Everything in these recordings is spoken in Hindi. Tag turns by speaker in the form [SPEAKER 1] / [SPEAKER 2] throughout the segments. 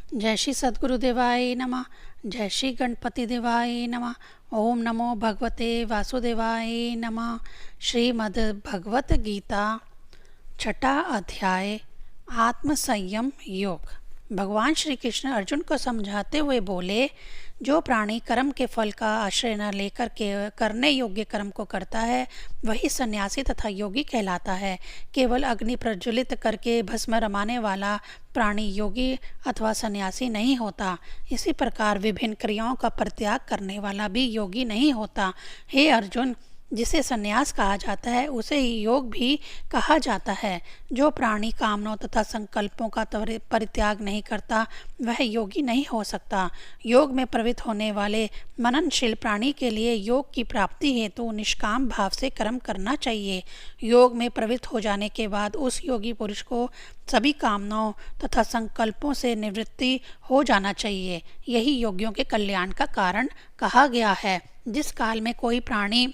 [SPEAKER 1] जय श्री सद्गुरु देवाय नमः। जय श्री गणपति देवाय नमः। ओम नमो भगवते वासुदेवाय नमः। श्रीमद् भगवत गीता छठा अध्याय आत्मसंयम योग। भगवान श्री कृष्ण अर्जुन को समझाते हुए बोले, जो प्राणी कर्म के फल का आश्रय न लेकर के करने योग्य कर्म को करता है वही सन्यासी तथा योगी कहलाता है। केवल अग्नि प्रज्वलित करके भस्म रमाने वाला प्राणी योगी अथवा सन्यासी नहीं होता। इसी प्रकार विभिन्न क्रियाओं का परित्याग करने वाला भी योगी नहीं होता। हे अर्जुन, जिसे संन्यास कहा जाता है उसे ही योग भी कहा जाता है। जो प्राणी कामनाओं तथा संकल्पों का परित्याग नहीं करता वह योगी नहीं हो सकता। योग में प्रवृत्त होने वाले मननशील प्राणी के लिए योग की प्राप्ति हेतु निष्काम भाव से कर्म करना चाहिए। योग में प्रवृत्त हो जाने के बाद उस योगी पुरुष को सभी कामनाओं तथा संकल्पों से निवृत्ति हो जाना चाहिए। यही योगियों के कल्याण का कारण कहा गया है। जिस काल में कोई प्राणी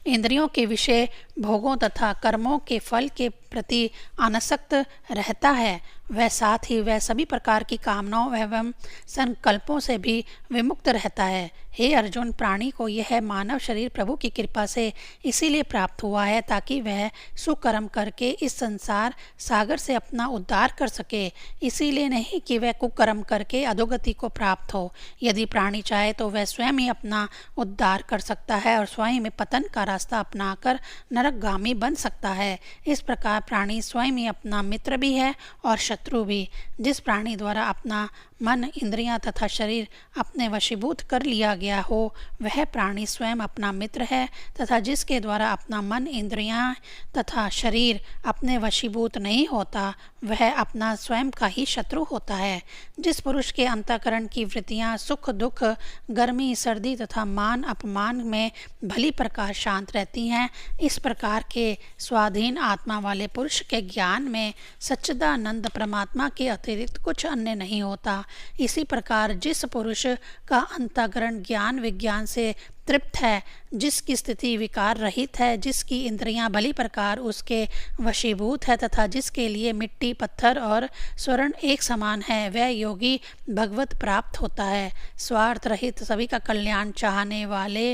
[SPEAKER 1] इंद्रियों के विषय भोगों तथा कर्मों के फल के प्रति अनासक्त रहता है वह साथ ही वह सभी प्रकार की कामनाओं एवं संकल्पों से भी विमुक्त रहता है। हे अर्जुन, प्राणी को यह मानव शरीर प्रभु की कृपा से इसीलिए प्राप्त हुआ है ताकि वह सुकर्म करके इस संसार सागर से अपना उद्धार कर सके, इसीलिए नहीं कि वह कुकर्म करके अधोगति को प्राप्त हो। यदि प्राणी चाहे तो वह स्वयं ही अपना उद्धार कर सकता है और स्वयं में पतन का रास्ता अपनाकर नरकगामी बन सकता है। इस प्रकार प्राणी स्वयं ही अपना मित्र भी है और शत्रु भी। जिस प्राणी द्वारा अपना मन, इंद्रियां तथा शरीर अपने वशीभूत कर लिया गया हो वह प्राणी स्वयं अपना मित्र है, तथा जिसके द्वारा अपना मन, इंद्रियां तथा शरीर अपने वशीभूत नहीं होता वह अपना स्वयं का ही शत्रु होता है। जिस पुरुष के अंतःकरण की वृत्तियां सुख दुख, गर्मी सर्दी तथा मान अपमान में भली प्रकार शांत रहती हैं, इस प्रकार के स्वाधीन आत्मा वाले पुरुष के ज्ञान में सच्चिदानंद परमात्मा के अतिरिक्त कुछ अन्य नहीं होता। इसी प्रकार जिस पुरुष का अंतःकरण ज्ञान विज्ञान से तृप्त है, जिसकी स्थिति विकार रहित है, जिसकी इंद्रियां भली प्रकार उसके वशीभूत है तथा जिसके लिए मिट्टी, पत्थर और स्वर्ण एक समान है, वह योगी भगवत प्राप्त होता है। स्वार्थ रहित, सभी का कल्याण चाहने वाले,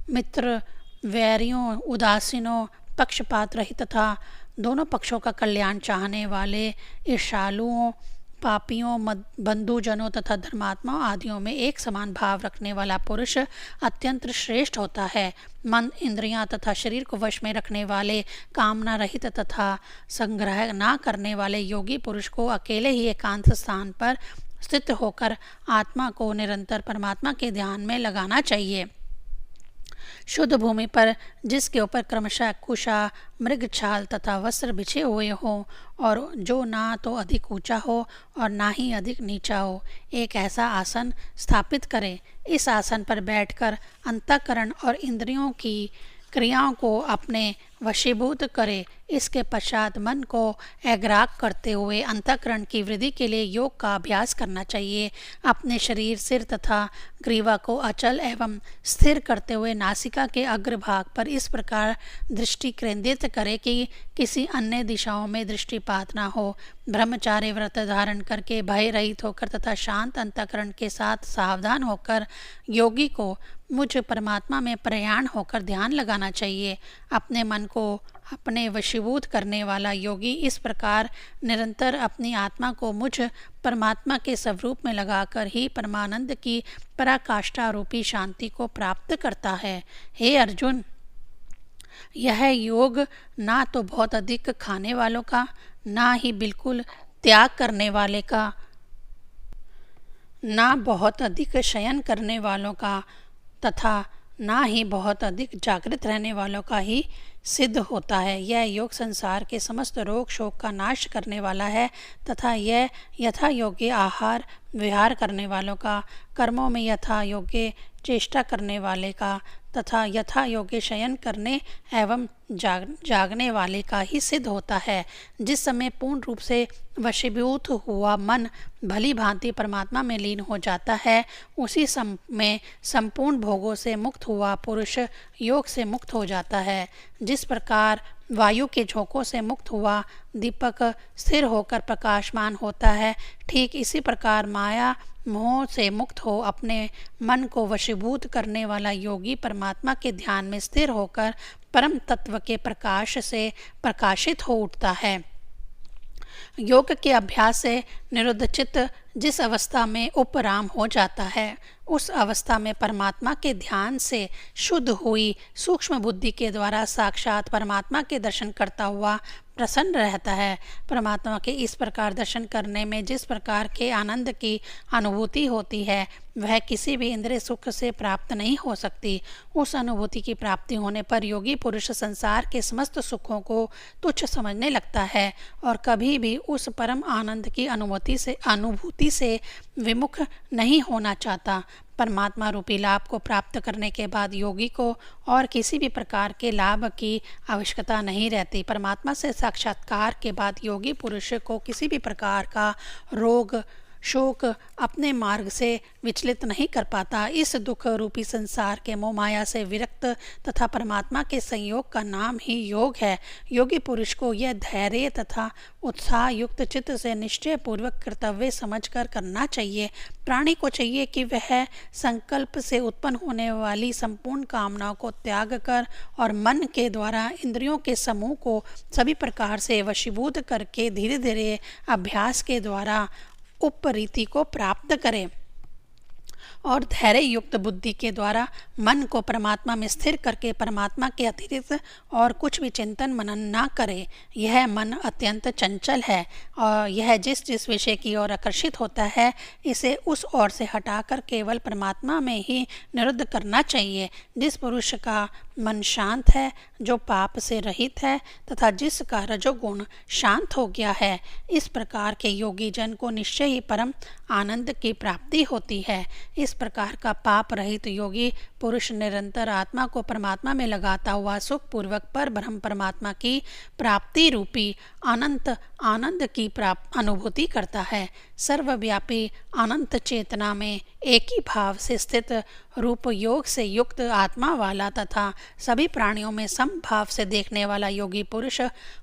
[SPEAKER 1] मित्र वैरियों, उदासीनों, पक्षपात रहित तथा दोनों पक्षों का कल्याण चाहने वाले, ईर्ष्यालुओं, पापियों, बंधुजनों तथा धर्मात्माओं आदियों में एक समान भाव रखने वाला पुरुष अत्यंत श्रेष्ठ होता है। मन, इंद्रियां तथा शरीर को वश में रखने वाले, कामना रहित तथा संग्रह न करने वाले योगी पुरुष को अकेले ही एकांत स्थान पर स्थित होकर आत्मा को निरंतर परमात्मा के ध्यान में लगाना चाहिए। शुद्ध भूमि पर जिसके ऊपर क्रमशः कुशा, मृग छाल तथा वस्त्र बिछे हुए हों और जो ना तो अधिक ऊंचा हो और ना ही अधिक नीचा हो, एक ऐसा आसन स्थापित करें। इस आसन पर बैठकर अंतःकरण और इंद्रियों की क्रियाओं को अपने वशीभूत करे। इसके पश्चात मन को एग्राग करते हुए अंतःकरण की वृद्धि के लिए योग का अभ्यास करना चाहिए। अपने शरीर, सिर तथा ग्रीवा को अचल एवं स्थिर करते हुए नासिका के अग्रभाग पर इस प्रकार दृष्टि केंद्रित करे कि किसी अन्य दिशाओं में दृष्टिपात न हो। ब्रह्मचार्य व्रत धारण करके भय रहित होकर तथा शांत अंतःकरण के साथ सावधान होकर योगी को मुझ परमात्मा में प्रयाण होकर ध्यान लगाना चाहिए। अपने मन को अपने वशीभूत करने वाला योगी इस प्रकार निरंतर अपनी आत्मा को मुझ परमात्मा के स्वरूप में लगाकर ही परमानंद की पराकाष्ठा रूपी शांति को प्राप्त करता है। हे अर्जुन, यह योग ना तो बहुत अधिक खाने वालों का, ना ही बिल्कुल त्याग करने वाले का, ना बहुत अधिक शयन करने वालों का तथा ना ही बहुत अधिक जागृत रहने वालों का ही सिद्ध होता है। यह योग संसार के समस्त रोग शोक का नाश करने वाला है तथा यह यथा योग्य आहार विहार करने वालों का, कर्मों में यथा योग्य चेष्टा करने वाले का तथा यथा योग्य शयन करने एवं जागने वाले का ही सिद्ध होता है। जिस समय पूर्ण रूप से वशीभूत हुआ मन भली भांति परमात्मा में लीन हो जाता है, उसी समय संपूर्ण भोगों से मुक्त हुआ पुरुष योग से मुक्त हो जाता है। जिस प्रकार वायु के झोंकों से मुक्त हुआ दीपक स्थिर होकर प्रकाशमान होता है, ठीक इसी प्रकार माया मोह से मुक्त हो अपने मन को वशीभूत करने वाला योगी परमात्मा के ध्यान में स्थिर होकर परम तत्व के प्रकाश से प्रकाशित हो उठता है। योग के अभ्यास से निरुद्ध चित्त जिस अवस्था में उपराम हो जाता है, उस अवस्था में परमात्मा के ध्यान से शुद्ध हुई सूक्ष्म बुद्धि के द्वारा साक्षात परमात्मा के दर्शन करता हुआ प्रसन्न रहता है। परमात्मा के इस प्रकार दर्शन करने में जिस प्रकार के आनंद की अनुभूति होती है, वह किसी भी इंद्रिय सुख से प्राप्त नहीं हो सकती। उस अनुभूति की प्राप्ति होने पर योगी पुरुष संसार के समस्त सुखों को तुच्छ समझने लगता है और कभी भी उस परम आनंद की अनुभूति से विमुख नहीं होना चाहता। परमात्मा रूपी लाभ को प्राप्त करने के बाद योगी को और किसी भी प्रकार के लाभ की आवश्यकता नहीं रहती। परमात्मा से साक्षात्कार के बाद योगी पुरुष को किसी भी प्रकार का रोग शोक अपने मार्ग से विचलित नहीं कर पाता। इस दुख रूपी संसार के मोह माया से विरक्त तथा परमात्मा के संयोग का नाम ही योग है। योगी पुरुष को यह धैर्य तथा उत्साह युक्त चित्त से निश्चय पूर्वक कर्तव्य समझकर करना चाहिए। प्राणी को चाहिए कि वह संकल्प से उत्पन्न होने वाली संपूर्ण कामनाओं को त्याग कर और मन के द्वारा इंद्रियों के समूह को सभी प्रकार से वशीभूत करके धीरे धीरे अभ्यास के द्वारा उपरीति को प्राप्त करें और धैर्य युक्त बुद्धि के द्वारा मन को परमात्मा में स्थिर करके परमात्मा के अतिरिक्त और कुछ भी चिंतन मनन ना करे। यह मन अत्यंत चंचल है और यह जिस जिस विषय की ओर आकर्षित होता है, इसे उस ओर से हटाकर केवल परमात्मा में ही निरुद्ध करना चाहिए। जिस पुरुष का मन शांत है, जो पाप से रहित है तथा जिसका रजोगुण शांत हो गया है, इस प्रकार के योगी जन को निश्चय ही परम आनंद की प्राप्ति होती है। इस प्रकार का पाप रहित योगी पुरुष निरंतर आत्मा को परमात्मा में लगाता हुआ सुख पूर्वक पर ब्रह्म परमात्मा की प्राप्ति रूपी अनंत आनंद की अनुभूति करता है। सर्वव्यापी अनंत चेतना में एक ही भाव से स्थित रूप योग से युक्त आत्मा वाला तथा सभी प्राणियों में समभाव से देखने वाला योगी पुरुष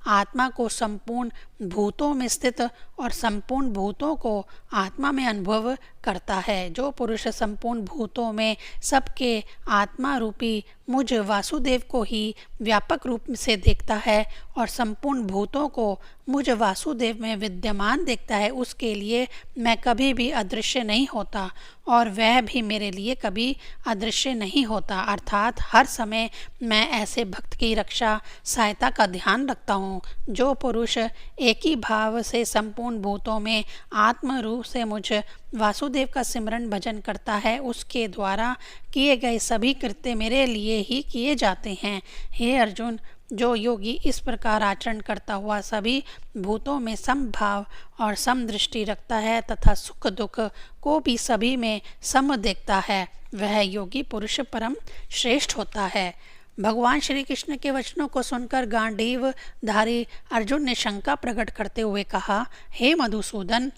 [SPEAKER 1] आत्मा को संपूर्ण भूतों में स्थित और संपूर्ण भूतों को आत्मा में अनुभव करता है। जो पुरुष संपूर्ण भूतों में सबके आत्मा रूपी मुझ वासुदेव को ही व्यापक रूप से देखता है और संपूर्ण भूतों को मुझ वासुदेव में विद्यमान देखता है, उसके लिए मैं कभी भी अदृश्य नहीं होता और वह भी मेरे लिए कभी अदृश्य नहीं होता। अर्थात हर समय मैं ऐसे भक्त की रक्षा सहायता का ध्यान रखता हूँ। जो पुरुष एक ही भाव से संपूर्ण भूतों में आत्म रूप से मुझ वासुदेव का सिमरन भजन करता है, उसके द्वारा किए गए सभी कृत्य मेरे लिए ही किए जाते हैं। हे अर्जुन, जो योगी इस प्रकार आचरण करता हुआ सभी भूतों में समभाव और समदृष्टि रखता है तथा सुख दुख को भी सभी में सम देखता है, वह योगी पुरुष परम श्रेष्ठ होता है। भगवान श्री कृष्ण के वचनों को सुनकर गांडीव धारी अर्जुन ने शंका प्रकट करते हुए कहा, हे मधुसूदन,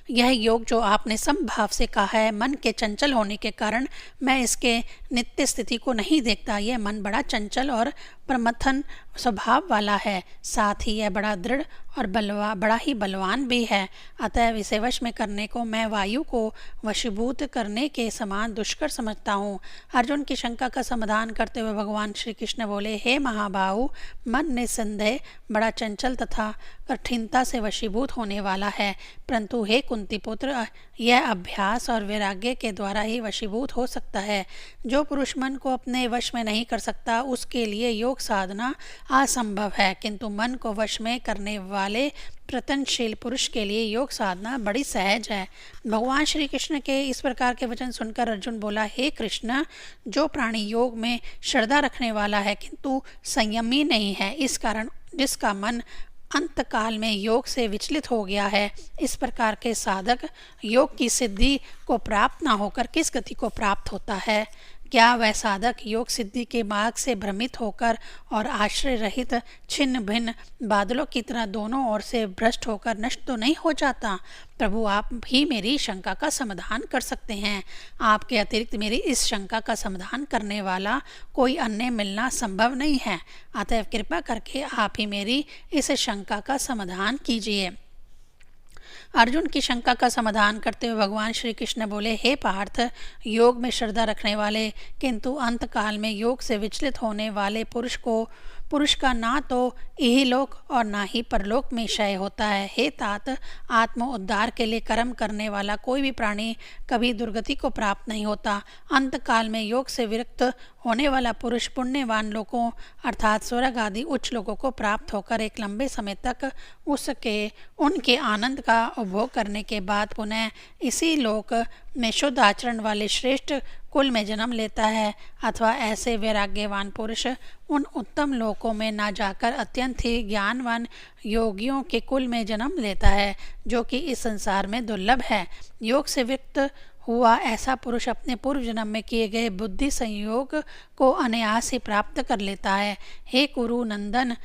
[SPEAKER 1] यह योग जो आपने समभाव से कहा है, मन के चंचल होने के कारण मैं इसके नित्य स्थिति को नहीं देखता। यह मन बड़ा चंचल और प्रमथन स्वभाव वाला है, साथ ही यह बड़ा दृढ़ और बड़ा ही बलवान भी है। अतः इसे वश में करने को मैं वायु को वशीभूत करने के समान दुष्कर समझता हूँ। अर्जुन की शंका का समाधान करते हुए भगवान श्री कृष्ण बोले, हे महाबाहु, मन निसंदेह बड़ा चंचल तथा कठिनता से वशीभूत होने वाला है, परंतु हे कुंती पुत्र, यह अभ्यास और वैराग्य के द्वारा ही वशीभूत हो सकता है। जो पुरुष मन को अपने वश में नहीं कर सकता, उसके लिए योग साधना असंभव है, किंतु मन को वश में करने वाले प्रयत्नशील पुरुष के लिए योग साधना बड़ी सहज है। भगवान श्री कृष्ण के इस प्रकार के वचन सुनकर अर्जुन बोला, हे कृष्ण, जो प्राणी योग में श्रद्धा रखने वाला है किंतु संयमी नहीं है, इस कारण जिसका मन अंतकाल में योग से विचलित हो गया है, इस प्रकार के साधक योग की सिद्धि को प्राप्त न होकर किस गति को प्राप्त होता है। क्या वह साधक योग सिद्धि के मार्ग से भ्रमित होकर और आश्रय रहित छिन्न भिन्न बादलों की तरह दोनों ओर से भ्रष्ट होकर नष्ट तो नहीं हो जाता? प्रभु, आप ही मेरी शंका का समाधान कर सकते हैं। आपके अतिरिक्त मेरी इस शंका का समाधान करने वाला कोई अन्य मिलना संभव नहीं है। अतएव कृपा करके आप ही मेरी इस शंका का समाधान कीजिए। अर्जुन की शंका का समाधान करते हुए भगवान श्री कृष्ण बोले, हे पार्थ, योग में श्रद्धा रखने वाले किंतु अंत काल में योग से विचलित होने वाले पुरुष का ना तो इहलोक और ना ही परलोक में क्षय होता है। हे तात, आत्म उद्धार के लिए कर्म करने वाला कोई भी प्राणी कभी दुर्गति को प्राप्त नहीं होता। अंत काल में योग से विरक्त होने वाला पुरुष पुण्यवान लोगों अर्थात स्वर्ग आदि उच्च लोगों को प्राप्त होकर एक लंबे समय तक उनके आनंद का उपभोग करने के बाद पुनः इसी लोक में शुद्ध आचरण वाले श्रेष्ठ कुल में जन्म लेता है, अथवा ऐसे वैराग्यवान पुरुष उन उत्तम लोकों में ना जाकर अत्यंत ही ज्ञानवान योगियों के कुल में जन्म लेता है, जो कि इस संसार में दुर्लभ है। योग से विरक्त हुआ ऐसा पुरुष अपने पूर्व जन्म में किए गए बुद्धि संयोग को अनायास ही प्राप्त कर लेता है। हे कुरु नंदन,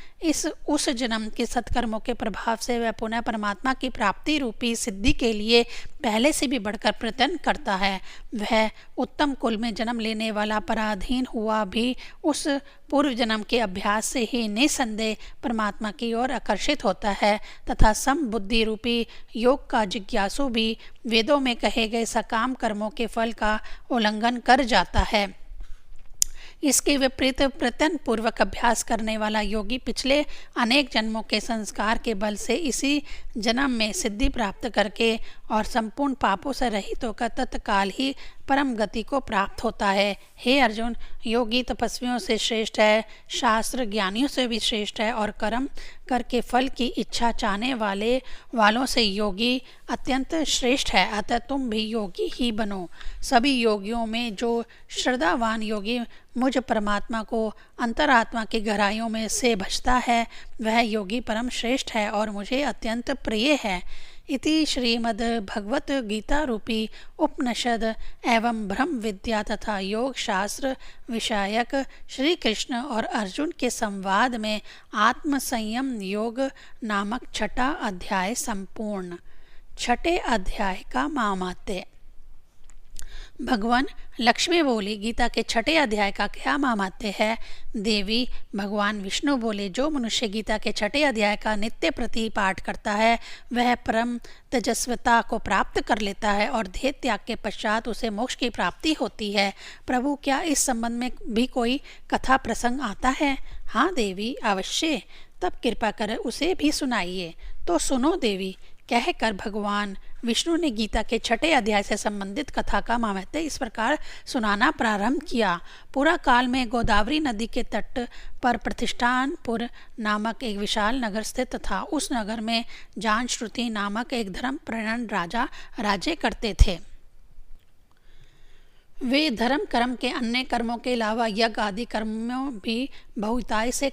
[SPEAKER 1] उस जन्म के सत्कर्मों के प्रभाव से वह पुनः परमात्मा की प्राप्ति रूपी सिद्धि के लिए पहले से भी बढ़कर प्रयत्न करता है। वह उत्तम कुल में जन्म लेने वाला पराधीन हुआ भी उस पूर्व जन्म के अभ्यास से ही निसंदेह परमात्मा की ओर आकर्षित होता है तथा समबुद्धि रूपी योग का जिज्ञासु भी वेदों में कहे गए सकाम कर्मों के फल का उल्लंघन कर जाता है। इसके विपरीत प्रयत्न पूर्वक अभ्यास करने वाला योगी पिछले अनेक जन्मों के संस्कार के बल से इसी जन्म में सिद्धि प्राप्त करके और संपूर्ण पापों से रहित होकर तत्काल ही परम गति को प्राप्त होता है। हे अर्जुन, योगी तपस्वियों से श्रेष्ठ है, शास्त्र ज्ञानियों से भी श्रेष्ठ है और कर्म करके फल की इच्छा चाहने वालों से योगी अत्यंत श्रेष्ठ है। अतः तुम भी योगी ही बनो। सभी योगियों में जो श्रद्धावान योगी मुझ परमात्मा को अंतरात्मा की गहराइयों में से भजता है, वह योगी परम श्रेष्ठ है और मुझे अत्यंत प्रिय है। इति श्रीमद् भगवत गीता रूपी उपनिषद एवं ब्रह्म विद्या तथा योग शास्त्र विषयक श्री कृष्ण और अर्जुन के संवाद में आत्म संयम योग नामक छठा अध्याय संपूर्ण। छठे अध्याय का महात्म्य। भगवान लक्ष्मी बोली, गीता के छठे अध्याय का क्या महात्म्य है? देवी, भगवान विष्णु बोले, जो मनुष्य गीता के छठे अध्याय का नित्य प्रति पाठ करता है वह परम तेजस्विता को प्राप्त कर लेता है और देह त्याग के पश्चात उसे मोक्ष की प्राप्ति होती है। प्रभु, क्या इस संबंध में भी कोई कथा प्रसंग आता है? हाँ देवी, अवश्य। तब कृपा कर उसे भी सुनाइए। तो सुनो देवी, कहकर भगवान विष्णु ने गीता के छठे अध्याय से संबंधित कथा का महात्म्य इस प्रकार सुनाना प्रारंभ किया। पूरा काल में गोदावरी नदी के तट पर प्रतिष्ठानपुर नामक एक विशाल नगर स्थित था। उस नगर में जानश्रुति नामक एक धर्मपरायण राजा राज्य करते थे। वे धर्म कर्म के अन्य कर्मों के अलावा यज्ञ आदि कर्मों भी बहुतायत से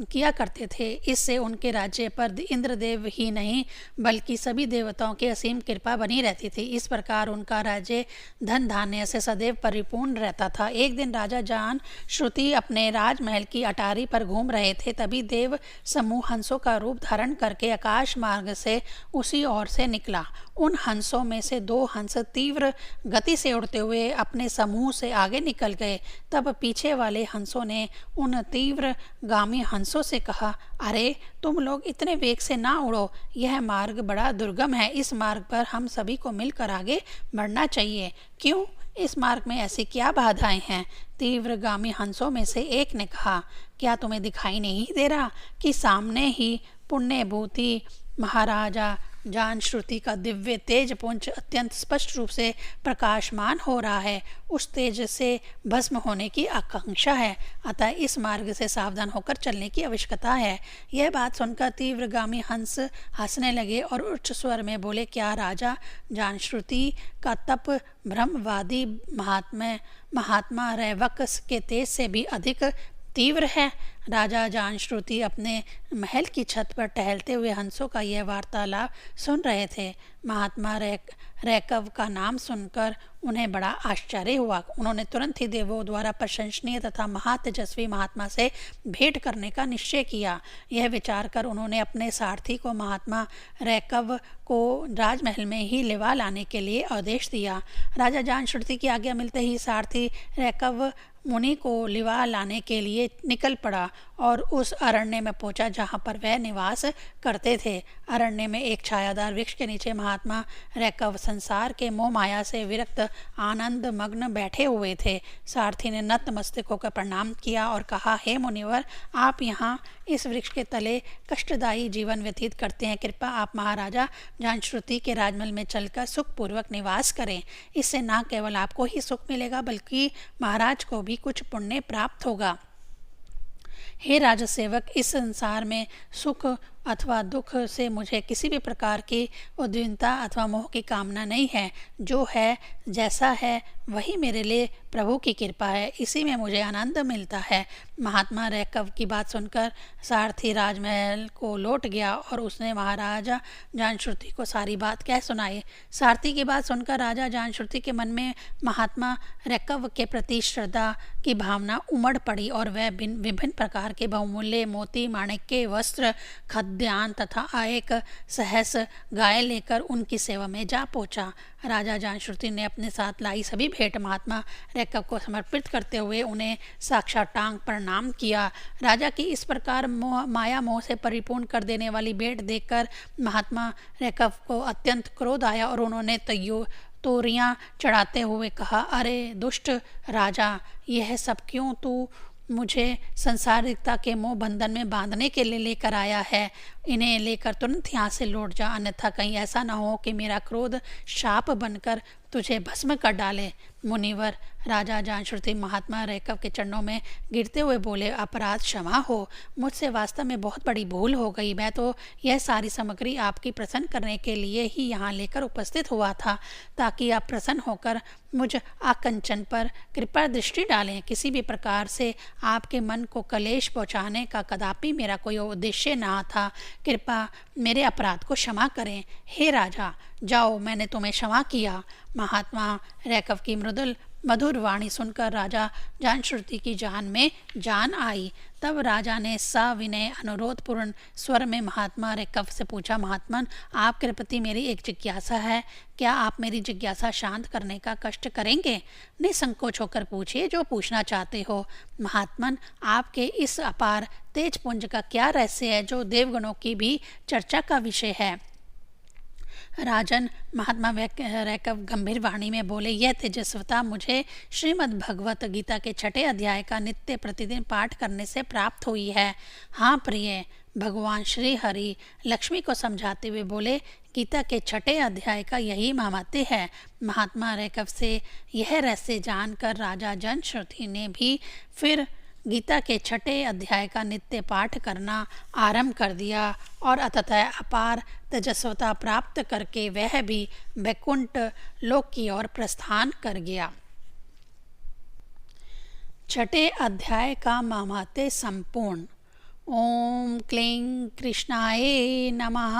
[SPEAKER 1] किया करते थे। इससे उनके राज्य पर इंद्रदेव ही नहीं बल्कि सभी देवताओं की असीम कृपा बनी रहती थी। इस प्रकार उनका राज्य धन धान्य से सदैव परिपूर्ण रहता था। एक दिन राजा जान श्रुति अपने राजमहल की अटारी पर घूम रहे थे। तभी देव समूह हंसों का रूप धारण करके आकाश मार्ग से उसी ओर से निकला। उन हंसों में से दो हंस तीव्र गति से उड़ते हुए अपने समूह से आगे निकल गए। तब पीछे वाले हंसों ने उन तीव्र गामी हंसों से कहा, अरे तुम लोग इतने वेग से ना उड़ो, यह मार्ग बड़ा दुर्गम है। इस मार्ग पर हम सभी को मिलकर आगे बढ़ना चाहिए। क्यों? इस मार्ग में ऐसी क्या बाधाएं हैं? तीव्रगामी हंसों में से एक ने कहा, क्या तुम्हें दिखाई नहीं दे रहा कि सामने ही पुण्यभूति महाराजा जानश्रुति का दिव्य तेज पुंज अत्यंत स्पष्ट रूप से प्रकाशमान हो रहा है। उस तेज से भस्म होने की आकांक्षा है, अतः इस मार्ग से सावधान होकर चलने की आवश्यकता है। यह बात सुनकर तीव्रगामी हंस हंसने लगे और उच्च स्वर में बोले, क्या राजा जानश्रुति का तप ब्रह्मवादी महात्मा रैवक के तेज से भी अधिक तीव्र है? राजा जानश्रुति अपने महल की छत पर टहलते हुए हंसों का यह वार्तालाप सुन रहे थे। महात्मा रैकव का नाम सुनकर उन्हें बड़ा आश्चर्य हुआ। उन्होंने तुरंत ही देवों द्वारा प्रशंसनीय तथा महातेजस्वी महात्मा से भेंट करने का निश्चय किया। यह विचार कर उन्होंने अपने सारथी को महात्मा रैकव को राजमहल में ही लिवा लाने के लिए आदेश दिया। राजा जानश्रुति की आज्ञा मिलते ही सारथी रैकव मुनि को लिवा लाने के लिए निकल पड़ा और उस अरण्य में पहुंचा जहां पर वह निवास करते थे। अरण्य में एक छायादार वृक्ष के नीचे महात्मा रैकव संसार के मोह माया से विरक्त आनंद मग्न बैठे हुए थे। सारथी ने नतमस्तक होकर प्रणाम किया और कहा, हे मुनिवर, आप यहाँ इस वृक्ष के तले कष्टदायी जीवन व्यतीत करते हैं। कृपया आप महाराजा जानश्रुति के राजमहल में चलकर सुखपूर्वक निवास करें। इससे न केवल आपको ही सुख मिलेगा बल्कि महाराज को भी कुछ पुण्य प्राप्त होगा। हे राजसेवक, इस संसार में सुख अथवा दुख से मुझे किसी भी प्रकार की उद्विग्नता अथवा मोह की कामना नहीं है। जो है जैसा है वही मेरे लिए प्रभु की कृपा है, इसी में मुझे आनंद मिलता है। महात्मा रैकव की बात सुनकर सारथी राजमहल को लौट गया और उसने महाराजा जानश्रुति को सारी बात कह सुनाई। सारथी की बात सुनकर राजा जानश्रुति के मन में महात्मा रैकव के प्रति श्रद्धा की भावना उमड़ पड़ी और वह विभिन्न प्रकार के बहुमूल्य मोती, माणिक्य, वस्त्र, खाद्यान्न तथा एक सहस गाय लेकर उनकी सेवा में जा पहुंचा। राजा जानश्रुति ने अपने साथ लाई सभी भेंट महात्मा रैकव को समर्पित करते हुए उन्हें साष्टांग प्रणाम किया। राजा की इस प्रकार माया मोह से परिपूर्ण कर देने वाली भेंट देखकर महात्मा रैकव को अत्यंत क्रोध आया और उन्होंने तोरियां चढ़ाते हुए कहा, अरे दुष्ट राजा, यह सब क्यों तू मुझे संसारिकता के मोह बंधन में बांधने के लिए लेकर आया है। इन्हें लेकर तुरंत यहाँ से लौट जा, अन्यथा कहीं ऐसा न हो कि मेरा क्रोध शाप बनकर तुझे भस्म कर डाले। मुनिवर, राजा जानश्रुति महात्मा रैकव के चरणों में गिरते हुए बोले, अपराध क्षमा हो, मुझसे वास्तव में बहुत बड़ी भूल हो गई। मैं तो यह सारी सामग्री आपकी प्रसन्न करने के लिए ही यहाँ लेकर उपस्थित हुआ था, ताकि आप प्रसन्न होकर मुझ आकंचन पर कृपा दृष्टि डालें। किसी भी प्रकार से आपके मन को कलेश पहुँचाने का कदापि मेरा कोई उद्देश्य न था। कृपा मेरे अपराध को क्षमा करें। हे राजा, जाओ, मैंने तुम्हें क्षमा किया। महात्मा रैकव की मृदुल मधुर वाणी सुनकर राजा जानश्रुति की जान में जान आई। तब राजा ने सविनय अनुरोधपूर्ण स्वर में महात्मा रैकव से पूछा, महात्मन, आपके प्रति मेरी एक जिज्ञासा है, क्या आप मेरी जिज्ञासा शांत करने का कष्ट करेंगे? निसंकोच होकर पूछिए जो पूछना चाहते हो। महात्मन, आपके इस अपार तेजपुंज का क्या रहस्य है जो देवगणों की भी चर्चा का विषय है? राजन, महात्मा रैकव गंभीर वाणी में बोले, यह तेजस्वता मुझे श्रीमद् भगवत गीता के 6 अध्याय का नित्य प्रतिदिन पाठ करने से प्राप्त हुई है। हाँ प्रिय, भगवान श्री हरि लक्ष्मी को समझाते हुए बोले, गीता के 6 अध्याय का यही महात्म्य है। महात्मा रैकव से यह रहस्य जानकर राजा जानश्रुति ने भी फिर गीता के 6 अध्याय का नित्य पाठ करना आरंभ कर दिया और अतः अपार तेजस्वता प्राप्त करके वह भी वैकुंठ लोक की ओर प्रस्थान कर गया। 6 अध्याय का महात्म्य संपूर्ण। ओम क्लीं कृष्णाय नमः।